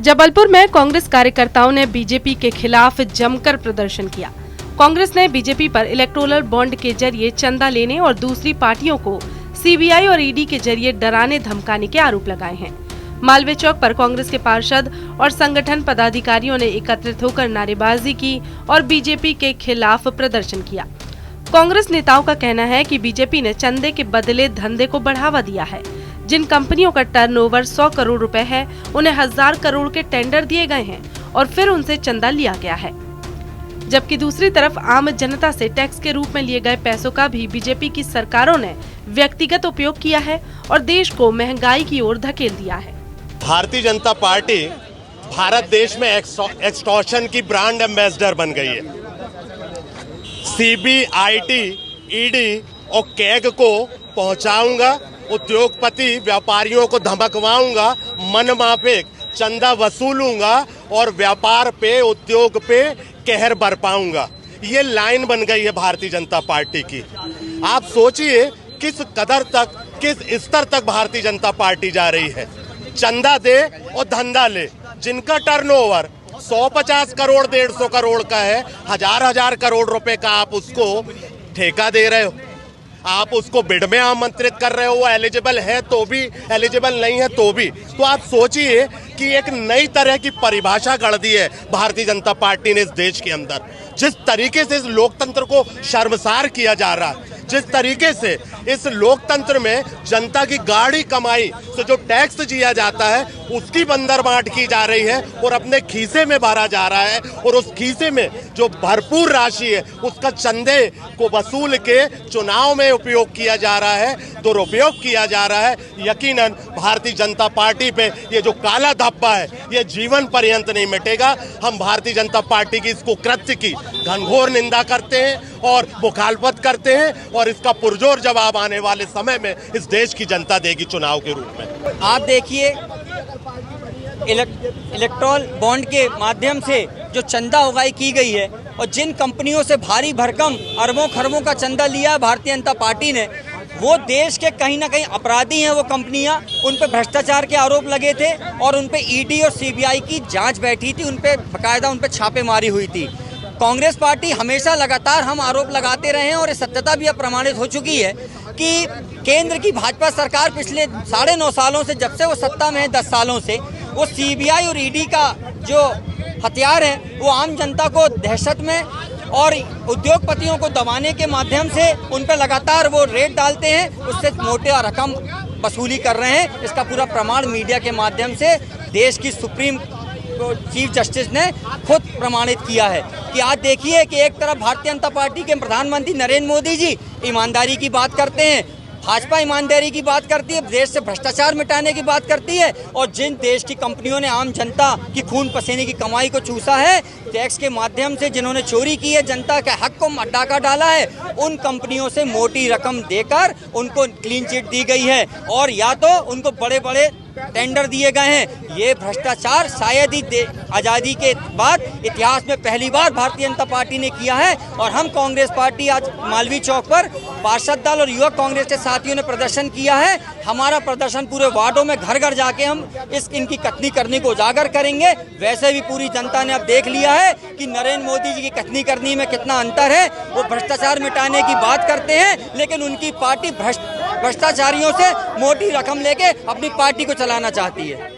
जबलपुर में कांग्रेस कार्यकर्ताओं ने बीजेपी के खिलाफ जमकर प्रदर्शन किया। कांग्रेस ने बीजेपी पर इलेक्टोरल बॉन्ड के जरिए चंदा लेने और दूसरी पार्टियों को सीबीआई और ईडी के जरिए डराने धमकाने के आरोप लगाए हैं। मालवीय चौक पर कांग्रेस के पार्षद और संगठन पदाधिकारियों ने एकत्रित होकर नारेबाजी की और बीजेपी के खिलाफ प्रदर्शन किया। कांग्रेस नेताओं का कहना है कि बीजेपी ने चंदे के बदले धंधे को बढ़ावा दिया है। जिन कंपनियों का टर्नओवर 100 करोड़ रुपए है, उन्हें 1000 करोड़ के टेंडर दिए गए हैं और फिर उनसे चंदा लिया गया है। जबकि दूसरी तरफ आम जनता से टैक्स के रूप में लिए गए पैसों का भी बीजेपी की सरकारों ने व्यक्तिगत उपयोग किया है और देश को महंगाई की ओर धकेल दिया है। भारतीय जनता पार्टी भारत देश में एक्सटॉर्शन की ब्रांड एम्बेसडर बन गई है। सीबीआईटी, ईडी और कैग को पहुंचाऊंगा, उद्योगपति व्यापारियों को धमकवाऊंगा, मनमाफिक चंदा वसूलूंगा और व्यापार पे, उद्योग पे कहर बरपाऊंगा। ये लाइन बन गई है भारतीय जनता पार्टी की। आप सोचिए किस कदर तक, किस स्तर तक भारतीय जनता पार्टी जा रही है। चंदा दे और धंधा ले। जिनका टर्नओवर 150 करोड़ 150 करोड़ का है, हजार करोड़ रुपए का आप उसको ठेका दे रहे हो, आप उसको बिड में आमंत्रित कर रहे हो। वो एलिजिबल है तो भी, एलिजिबल नहीं है तो भी। तो आप सोचिए कि एक नई तरह की परिभाषा गढ़ दी है भारतीय जनता पार्टी ने इस देश के अंदर। जिस तरीके से इस लोकतंत्र को शर्मसार किया जा रहा है, जिस तरीके से इस लोकतंत्र में जनता की गाढ़ी कमाई से जो टैक्स दिया जाता है उसकी बंदरबांट की जा रही है और अपने खीसे में भरा जा रहा है, और उस खीसे में जो भरपूर राशि है उसका चंदे को वसूल के चुनाव में उपयोग किया जा रहा है, दुरुपयोग किया जा रहा है। यकीनन भारतीय जनता पार्टी पे ये जो काला धब्बा है ये जीवन पर्यंत नहीं मिटेगा। हम भारतीय जनता पार्टी की इस कुकृत्य की घनघोर निंदा करते हैं और मुखालफत करते हैं, और इसका पुरजोर जवाब आने वाले समय में इस देश की जनता देगी चुनाव के रूप में। आप देखिए, इलेक्टोरल बॉन्ड के माध्यम से जो चंदा उगाही की गई है और जिन कंपनियों से भारी भरकम अरबों खरबों का चंदा लिया है भारतीय जनता पार्टी ने, वो देश के कहीं ना कहीं अपराधी हैं। वो कंपनियां, उन पे भ्रष्टाचार के आरोप लगे थे और उन पे ईडी और सीबीआई की जांच बैठी थी, उन पे बाकायदा उन पे छापेमारी हुई थी। कांग्रेस पार्टी हमेशा लगातार हम आरोप लगाते रहे हैं और ये सत्यता भी अब प्रमाणित हो चुकी है कि केंद्र की भाजपा सरकार पिछले 9.5 सालों से, जब से वो सत्ता में है 10 सालों से, वो सीबीआई और ईडी का जो हथियार है वो आम जनता को दहशत में और उद्योगपतियों को दबाने के माध्यम से उन पर लगातार वो रेड डालते हैं, उससे मोटे रकम वसूली कर रहे हैं। इसका पूरा प्रमाण मीडिया के माध्यम से देश की सुप्रीम चीफ जस्टिस ने खुद प्रमाणित किया है कि आज देखिए कि एक तरफ भारतीय जनता पार्टी के प्रधानमंत्री नरेंद्र मोदी जी ईमानदारी की बात करते हैं, भाजपा ईमानदारी की बात करती है, देश से भ्रष्टाचार मिटाने की बात करती है, और जिन देश की कंपनियों ने आम जनता की खून पसीने की कमाई को चूसा है, टैक्स के माध्यम से जिन्होंने चोरी की है, जनता के हक को डाका डाला है, उन कंपनियों से मोटी रकम देकर उनको क्लीन चिट दी गई है और या तो उनको बड़े बड़े टेंडर दिए गए हैं। ये भ्रष्टाचार शायद ही आज़ादी के बाद इतिहास में पहली बार भारतीय जनता पार्टी ने किया है। और हम कांग्रेस पार्टी आज मालवीय चौक पर पार्षद दल और युवक कांग्रेस के साथियों ने प्रदर्शन किया है। हमारा प्रदर्शन पूरे वार्डों में घर घर जाके हम इनकी कथनी करनी को उजागर करेंगे। वैसे भी पूरी जनता ने अब देख लिया है कि नरेंद्र मोदी जी की कथनी करनी में कितना अंतर है। वो भ्रष्टाचार मिटाने की बात करते हैं, लेकिन उनकी पार्टी भ्रष्टाचारियों से मोटी रकम लेके अपनी पार्टी को चलाना चाहती है।